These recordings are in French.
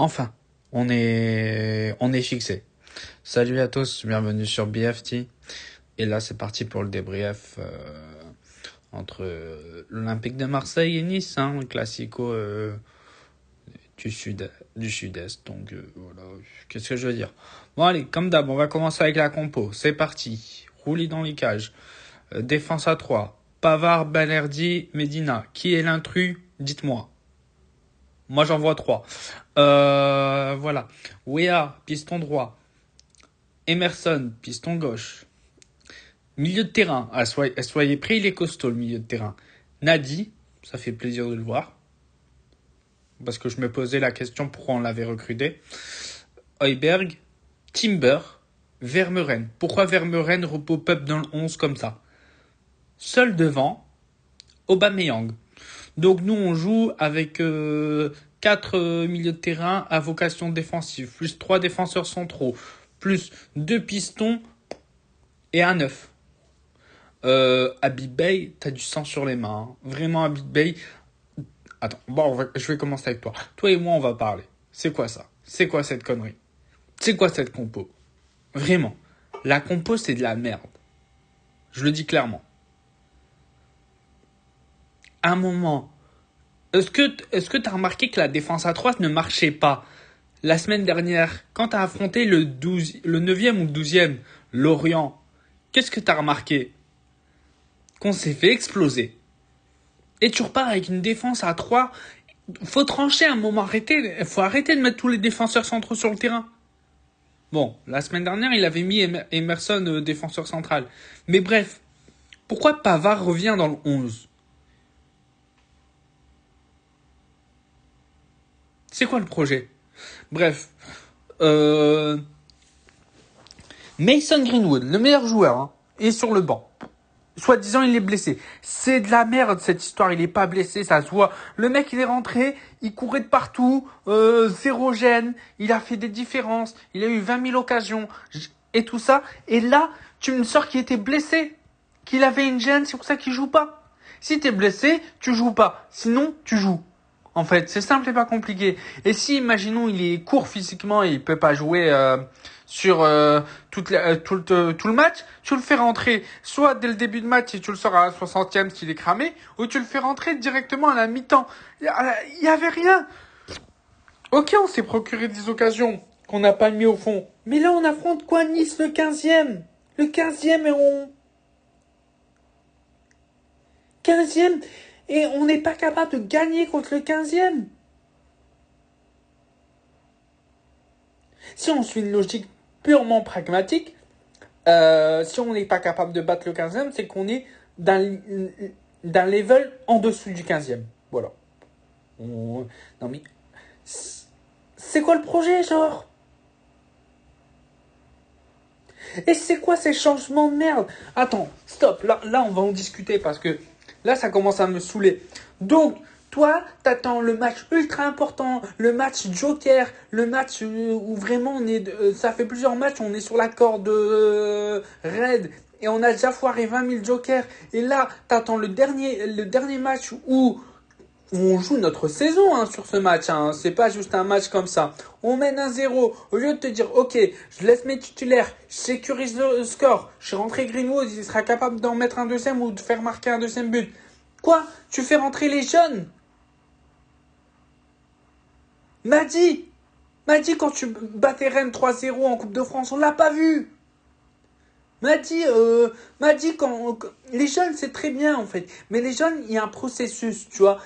Enfin, on est fixé. Salut à tous, bienvenue sur BFT. Et là, c'est parti pour le débrief entre l'Olympique de Marseille et Nice, le classico du sud-est. Donc voilà, qu'est-ce que je veux dire? Bon allez, comme d'hab, on va commencer avec la compo. C'est parti. Roulis dans les cages. Défense à 3. Pavard, Balerdi, Medina. Qui est l'intrus? Dites-moi. Moi, j'en vois 3. Voilà. Wea, piston droit. Emerson, piston gauche. Milieu de terrain. Soyez prêts, il est costaud, le milieu de terrain. Nadi, ça fait plaisir de le voir. Parce que je me posais la question pourquoi on l'avait recruté. Højbjerg, Timber, Vermeuren. Pourquoi Vermeuren repop-up dans le 11 comme ça? Seul devant, Aubameyang. Donc nous, on joue avec 4 milieux de terrain à vocation défensive, plus 3 défenseurs centraux, plus 2 pistons et un 9. Habib Beye, t'as du sang sur les mains. Vraiment, Habib Beye. Attends, je vais commencer avec toi. Toi et moi, on va parler. C'est quoi ça? C'est quoi cette connerie? C'est quoi cette compo? Vraiment. La compo, c'est de la merde. Je le dis clairement. À un moment, est-ce que t'as remarqué que la défense à 3 ne marchait pas? La semaine dernière, quand t'as affronté le 9e ou le 12e, Lorient, qu'est-ce que t'as remarqué? Qu'on s'est fait exploser. Et tu repars avec une défense à 3. Faut trancher à un moment, faut arrêter de mettre tous les défenseurs centraux sur le terrain. Bon, la semaine dernière, il avait mis Emerson défenseur central. Mais bref, pourquoi Pavard revient dans le 11? C'est quoi le projet? Bref, Mason Greenwood, le meilleur joueur, est sur le banc. Soi-disant, il est blessé. C'est de la merde, cette histoire. Il est pas blessé, ça se voit. Le mec, il est rentré, il courait de partout, zéro gêne, il a fait des différences, il a eu 20 000 occasions, et tout ça. Et là, tu me sors qu'il était blessé, qu'il avait une gêne, c'est pour ça qu'il joue pas. Si t'es blessé, tu joues pas. Sinon, tu joues. En fait, c'est simple et pas compliqué. Et si, imaginons, il est court physiquement et il peut pas jouer sur tout le match, tu le fais rentrer soit dès le début de match et tu le sors à la 60e s'il est cramé, ou tu le fais rentrer directement à la mi-temps. Il y avait rien. Ok, on s'est procuré des occasions qu'on n'a pas mis au fond. Mais là, on affronte quoi, Nice, le 15e? Le 15e et on... 15e et on n'est pas capable de gagner contre le 15e. Si on suit une logique purement pragmatique, si on n'est pas capable de battre le 15e, c'est qu'on est d'un level en dessous du 15e. Voilà. Non mais... C'est quoi le projet, genre? Et c'est quoi ces changements de merde? Attends, stop, là on va en discuter parce que là ça commence à me saouler. Donc, toi, t'attends le match ultra important, le match joker, le match où vraiment ça fait plusieurs matchs, on est sur la corde raide et on a déjà foiré 20 000 jokers. Et là, t'attends le dernier match où on joue notre saison sur ce match. C'est pas juste un match comme ça. On mène 1-0. Au lieu de te dire, ok, je laisse mes titulaires, je sécurise le score, je suis rentré Greenwood, il sera capable d'en mettre un deuxième ou de faire marquer un deuxième but. Quoi? Tu fais rentrer les jeunes? Madi, quand tu battais Rennes 3-0 en Coupe de France, on l'a pas vu. Madi, quand les jeunes, c'est très bien en fait. Mais les jeunes, il y a un processus, tu vois.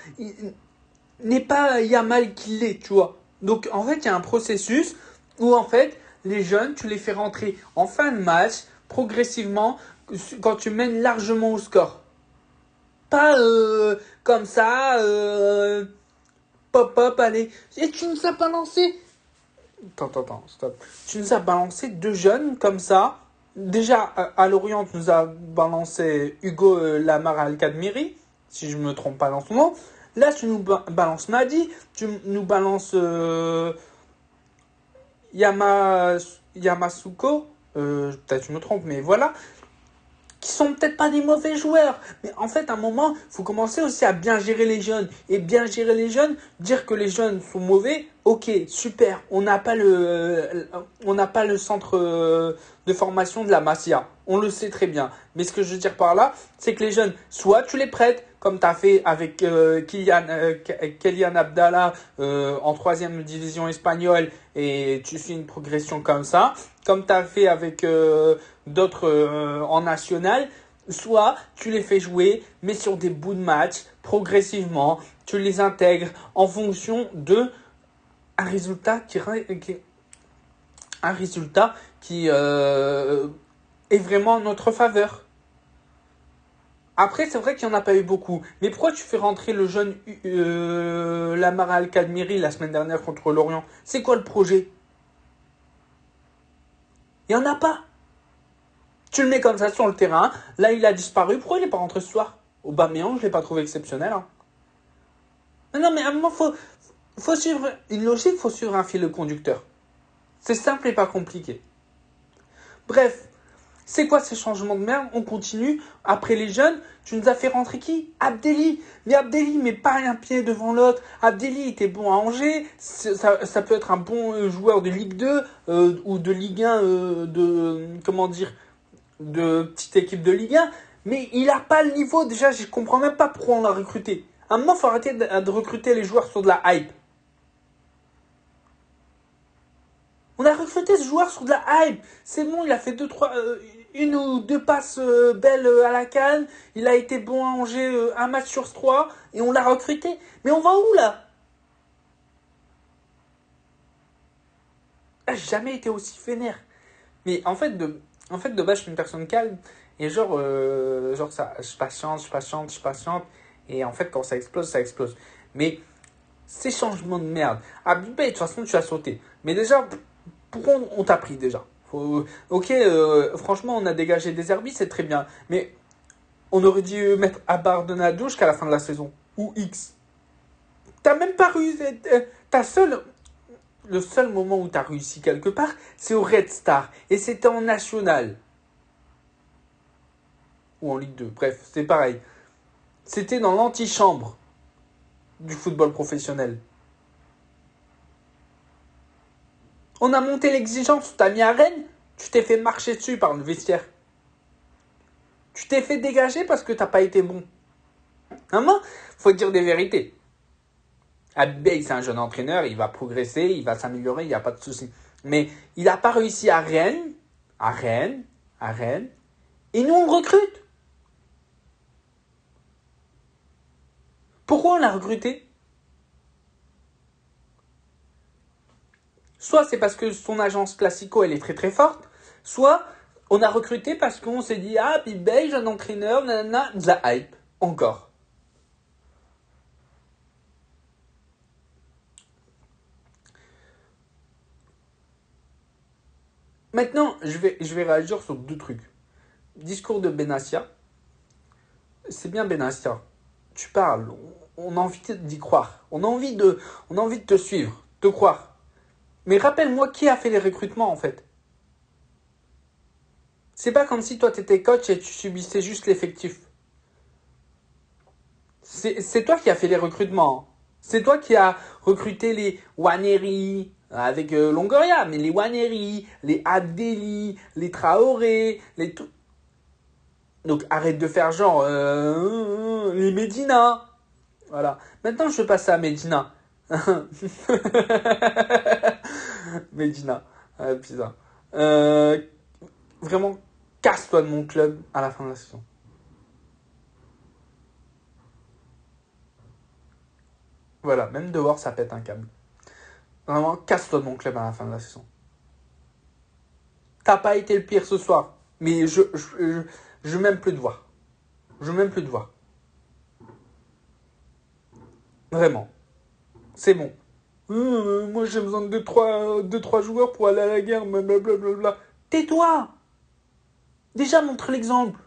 N'est pas Yamal qui l'est, tu vois. Donc en fait, il y a un processus où en fait, les jeunes, tu les fais rentrer en fin de match, progressivement, quand tu mènes largement au score. Pas comme ça, pop, allez. Et tu nous as balancé. Attends, stop. Tu nous as balancé 2 jeunes comme ça. Déjà, à Lorient, tu nous as balancé Hugo Lamar Al-Kadmiri, si je ne me trompe pas dans son nom. Là, tu nous balances Madi, tu nous balances Yamasuko, peut-être je me trompe, mais voilà, qui sont peut-être pas des mauvais joueurs. Mais en fait, à un moment, il faut commencer aussi à bien gérer les jeunes. Et bien gérer les jeunes, dire que les jeunes sont mauvais, Ok, super. On n'a pas le centre de formation de la Masia. On le sait très bien. Mais ce que je veux dire par là, c'est que les jeunes, soit tu les prêtes, comme tu as fait avec Kylian Abdallah en troisième division espagnole, et tu fais une progression comme ça, comme tu as fait avec d'autres en national. Soit tu les fais jouer, mais sur des bouts de match, progressivement, tu les intègres en fonction de un résultat un résultat qui est vraiment en notre faveur. Après, c'est vrai qu'il n'y en a pas eu beaucoup. Mais pourquoi tu fais rentrer le jeune Lamar Al-Kadmiri la semaine dernière contre Lorient? C'est quoi le projet? Il n'y en a pas. Tu le mets comme ça sur le terrain. Là, il a disparu. Pourquoi il n'est pas rentré ce soir? Aubameyang, je ne l'ai pas trouvé exceptionnel. Hein. Non, mais à un moment, faut suivre une logique, il faut suivre un fil conducteur. C'est simple et pas compliqué. Bref, c'est quoi ces changements de merde? On continue. Après les jeunes, tu nous as fait rentrer qui? Abdelli. Mais Abdelli, mais pas un pied devant l'autre. Abdelli était bon à Angers. Ça peut être un bon joueur de Ligue 2 ou de Ligue 1, de petite équipe de Ligue 1. Mais il n'a pas le niveau. Déjà, je comprends même pas pourquoi on l'a recruté. À un moment, il faut arrêter de recruter les joueurs sur de la hype. On a recruté ce joueur sur de la hype. C'est bon, il a fait une ou deux passes belles à la canne. Il a été bon à Angers un match sur trois. Et on l'a recruté. Mais on va où là? J'ai jamais été aussi vénère. Mais en fait, de base, je suis une personne calme. Et genre ça, je patiente. Et en fait, quand ça explose, ça explose. Mais ces changements de merde. Ah, de toute façon, tu as sauté. Mais déjà, pourquoi on t'a pris déjà? Ok, franchement, on a dégagé des herbies, c'est très bien. Mais on aurait dû mettre Abardonado jusqu'à la fin de la saison. Ou X. T'as même pas réussi. Le seul moment où t'as réussi quelque part, c'est au Red Star. Et c'était en national. Ou en Ligue 2. Bref, c'est pareil. C'était dans l'antichambre du football professionnel. On a monté l'exigence, t'as mis à Rennes, tu t'es fait marcher dessus par le vestiaire. Tu t'es fait dégager parce que t'as pas été bon. Vraiment, faut dire des vérités. Abey, c'est un jeune entraîneur, il va progresser, il va s'améliorer, il n'y a pas de souci. Mais il n'a pas réussi à Rennes, et nous on le recrute. Pourquoi on l'a recruté? Soit c'est parce que son agence Classico, elle est très très forte, soit on a recruté parce qu'on s'est dit, ah, Bibey, jeune entraîneur, nanana, de la hype. Encore. Maintenant, je vais réagir sur deux trucs. Discours de Benassia. C'est bien Benassia. Tu parles, on a envie d'y croire. On a envie de te suivre, de croire. Mais rappelle-moi qui a fait les recrutements en fait. C'est pas comme si toi t'étais coach et tu subissais juste l'effectif. C'est toi qui as fait les recrutements. C'est toi qui as recruté les Waneri avec Longoria, mais les Waneri, les Abdelli, les Traoré, les tout. Donc arrête de faire genre les Medina. Voilà. Maintenant je vais passer à Medina. Medina. Putain. Vraiment, casse-toi de mon club à la fin de la saison. Voilà, même dehors, ça pète un câble. Vraiment, casse-toi de mon club à la fin de la saison. T'as pas été le pire ce soir, mais je m'aime plus de voir. Je m'aime plus de voir. Vraiment. C'est bon. Moi, j'ai besoin de deux, trois joueurs pour aller à la guerre, blablabla. Tais-toi! Déjà, montre l'exemple.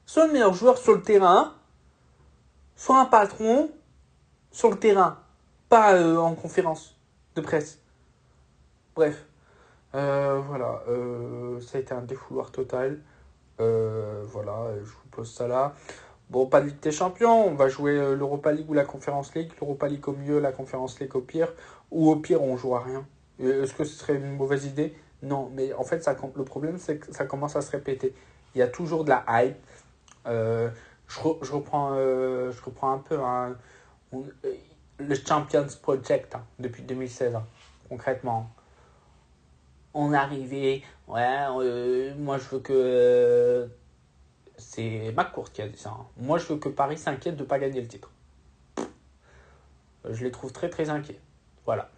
Sois le meilleur joueur sur le terrain, sois un patron sur le terrain, pas en conférence de presse. Bref, voilà, ça a été un défouloir total. Voilà, je vous pose ça là. Bon, pas de Ligue des Champions, on va jouer l'Europa League ou la Conference League. L'Europa League au mieux, la Conference League au pire. Ou au pire, on joue à rien. Est-ce que ce serait une mauvaise idée? Non, mais en fait, le problème, c'est que ça commence à se répéter. Il y a toujours de la hype. Je reprends un peu hein, le Champions Project hein, depuis 2016, hein, concrètement. On est arrivé, ouais, moi je veux que. C'est McCourt qui a dit ça. Hein. Moi je veux que Paris s'inquiète de ne pas gagner le titre. Je les trouve très très inquiets. Voilà.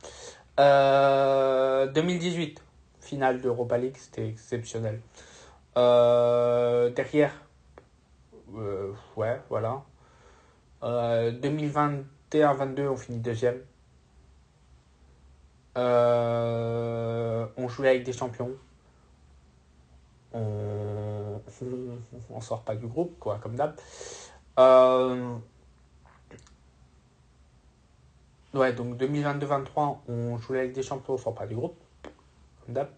2018, finale d'Europa League, c'était exceptionnel. Derrière, ouais, voilà. 2021-22, on finit deuxième. On joue avec des champions. On sort pas du groupe, quoi, comme d'hab. Ouais, donc 2022-23, on joue avec des champions, on sort pas du groupe, comme d'hab.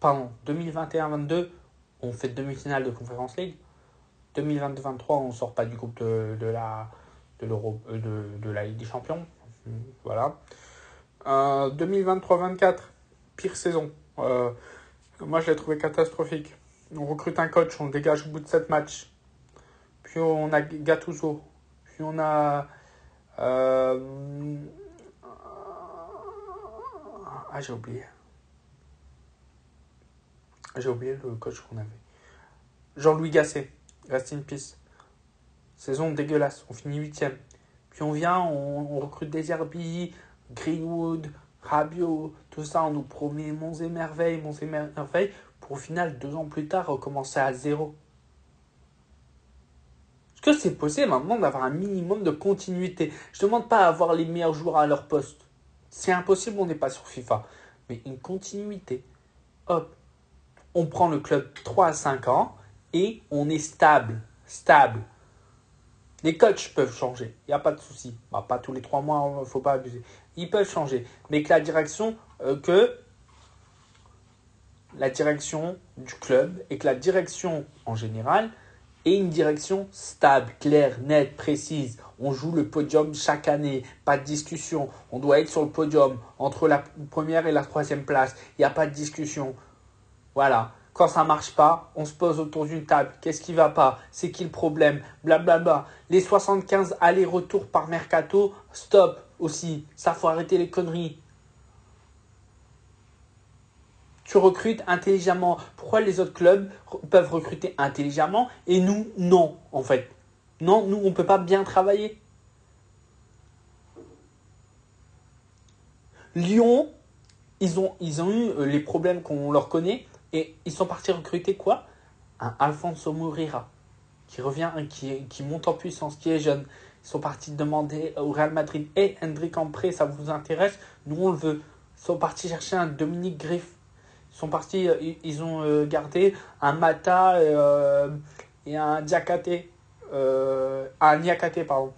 Pardon, 2021-22, on fait demi-finale de Conference League. 2022-23, on sort pas du groupe de la Ligue des Champions. Voilà. 2023-24, pire saison. Moi, je l'ai trouvé catastrophique. On recrute un coach, on le dégage au bout de 7 matchs. Puis on a Gattuso. Puis on a... j'ai oublié. J'ai oublié le coach qu'on avait. Jean-Louis Gasset. Rest in peace. Saison dégueulasse. On finit 8ème. Puis on vient, on recrute des Zerbi, Greenwood, Rabiot, tout ça. On nous promet monts et merveilles. Pour au final, 2 ans plus tard, recommencer à zéro. Est-ce que c'est possible maintenant d'avoir un minimum de continuité? Je ne demande pas à avoir les meilleurs joueurs à leur poste. C'est impossible, on n'est pas sur FIFA. Mais une continuité. Hop. On prend le club 3 à 5 ans et on est stable. Stable. Les coachs peuvent changer, il n'y a pas de souci. Bah, pas tous les 3 mois, il ne faut pas abuser. Ils peuvent changer. Mais que la direction du club et que la direction en général ait une direction stable, claire, nette, précise. On joue le podium chaque année, pas de discussion. On doit être sur le podium entre la première et la 3e place. Il n'y a pas de discussion. Voilà. Quand ça ne marche pas, on se pose autour d'une table. Qu'est-ce qui ne va pas? C'est qui le problème? Blablabla. Les 75 allers-retours par mercato, stop aussi. Ça, faut arrêter les conneries. Tu recrutes intelligemment. Pourquoi les autres clubs peuvent recruter intelligemment et nous, non, en fait? Non, nous, on ne peut pas bien travailler. Lyon, ils ont eu les problèmes qu'on leur connaît. Et ils sont partis recruter quoi? Un Alfonso Moreira qui revient, qui monte en puissance, qui est jeune. Ils sont partis demander au Real Madrid et Hendrik en prêt, ça vous intéresse? Nous on le veut. Ils sont partis chercher un Dominique Griff. Ils ont gardé un Mata et un Diakate, un Niakate, pardon.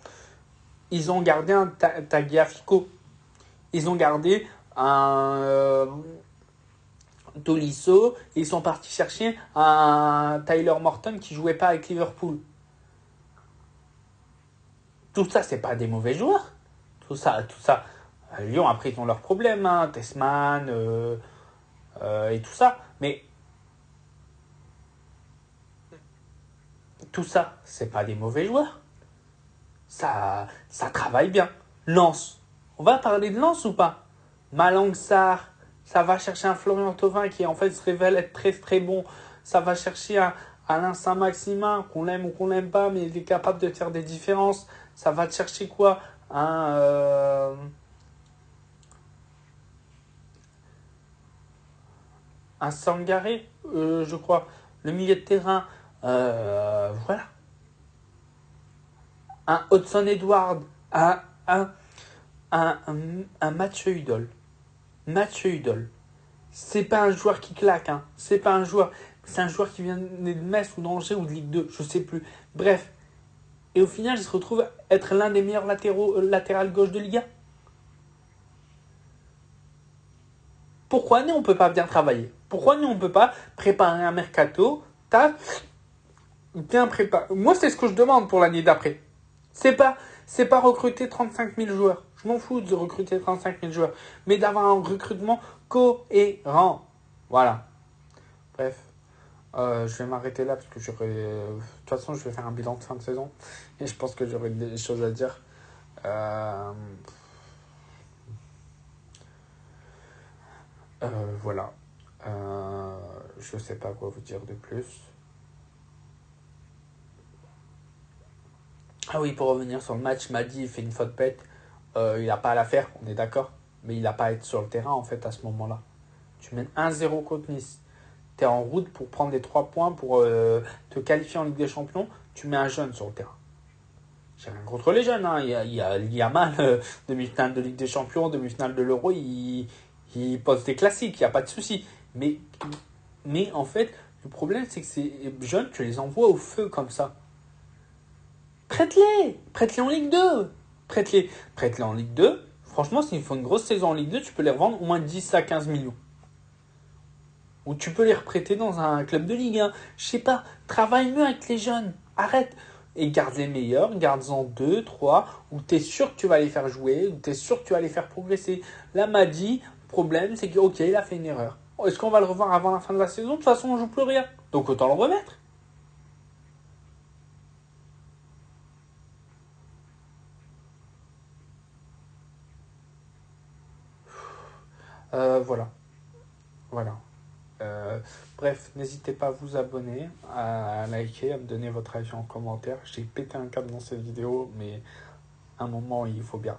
Ils ont gardé un Tagliafico. Ils ont gardé un Tolisso, et ils sont partis chercher un Tyler Morton qui jouait pas avec Liverpool. Tout ça, c'est pas des mauvais joueurs. Tout ça. Lyon, après, ils ont leurs problèmes, hein, Tessman et tout ça. Mais tout ça, c'est pas des mauvais joueurs. Ça travaille bien. Lens. On va parler de Lens ou pas? Malang Sarr. Ça va chercher un Florian Thauvin qui en fait se révèle être très très bon. Ça va chercher un Alain Saint-Maximin, qu'on l'aime ou qu'on l'aime pas, mais il est capable de faire des différences. Ça va te chercher quoi? Un Sangaré, je crois. Le milieu de terrain. Voilà. Un Hudson Edward. Un Mathieu Hudol. Mathieu Hudol. C'est pas un joueur qui claque, hein. C'est pas un joueur. C'est un joueur qui vient de Metz ou d'Angers ou de Ligue 2, je sais plus. Bref. Et au final, il se retrouve être l'un des meilleurs latéral gauche de Liga. Pourquoi nous, on ne peut pas bien travailler? Pourquoi nous, on ne peut pas préparer un mercato, bien préparé? Moi, c'est ce que je demande pour l'année d'après. C'est pas recruter 35 000 joueurs. Je m'en fous de recruter 35 000 joueurs. Mais d'avoir un recrutement cohérent. Voilà. Bref. Je vais m'arrêter là parce que j'aurais. De toute façon, je vais faire un bilan de fin de saison. Et je pense que j'aurai des choses à dire. Voilà. Je sais pas quoi vous dire de plus. Ah oui, pour revenir sur le match, Madi il fait une faute bête. Il n'a pas à la faire, on est d'accord. Mais il n'a pas à être sur le terrain en fait à ce moment-là. Tu mènes 1-0 contre Nice. Tu es en route pour prendre les 3 points pour te qualifier en Ligue des Champions. Tu mets un jeune sur le terrain. J'ai rien contre les jeunes. Hein. Il y a mal. Demi-finale de Ligue des Champions, demi-finale de l'Euro, il pose des classiques, il n'y a pas de souci. Mais en fait, le problème, c'est que ces jeunes, tu les envoies au feu comme ça. Prête-les en Ligue 2. Prête-les en Ligue 2. Franchement, s'il faut une grosse saison en Ligue 2, tu peux les revendre au moins 10 à 15 millions. Ou tu peux les reprêter dans un club de Ligue 1. Je sais pas, travaille mieux avec les jeunes. Arrête. Et garde les meilleurs, garde-en 2, 3, où tu es sûr que tu vas les faire jouer, où tu es sûr que tu vas les faire progresser. Là, Madi, le problème, c'est que, ok, il a fait une erreur. Est-ce qu'on va le revoir avant la fin de la saison? De toute façon, on joue plus rien. Donc autant le remettre. Voilà. Voilà. Bref, n'hésitez pas à vous abonner, à liker, à me donner votre avis en commentaire. J'ai pété un câble dans cette vidéo, mais à un moment, il faut bien.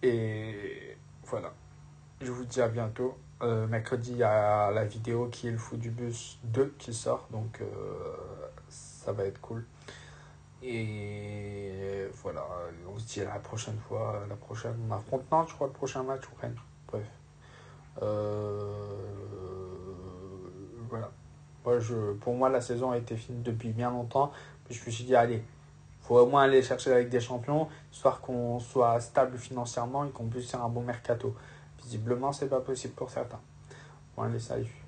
Et voilà. Je vous dis à bientôt. Mercredi, il y a la vidéo qui est le fou du bus 2 qui sort, donc ça va être cool. Et voilà, on se dit à la prochaine fois. La prochaine, on affronte Nantes, je crois, le prochain match ou Rennes. Bref. Voilà. Pour moi, la saison a été finie depuis bien longtemps. Puis je me suis dit, allez, faut au moins aller chercher la Ligue des Champions, histoire qu'on soit stable financièrement et qu'on puisse faire un bon mercato. Visiblement, c'est pas possible pour certains. Bon, allez, salut.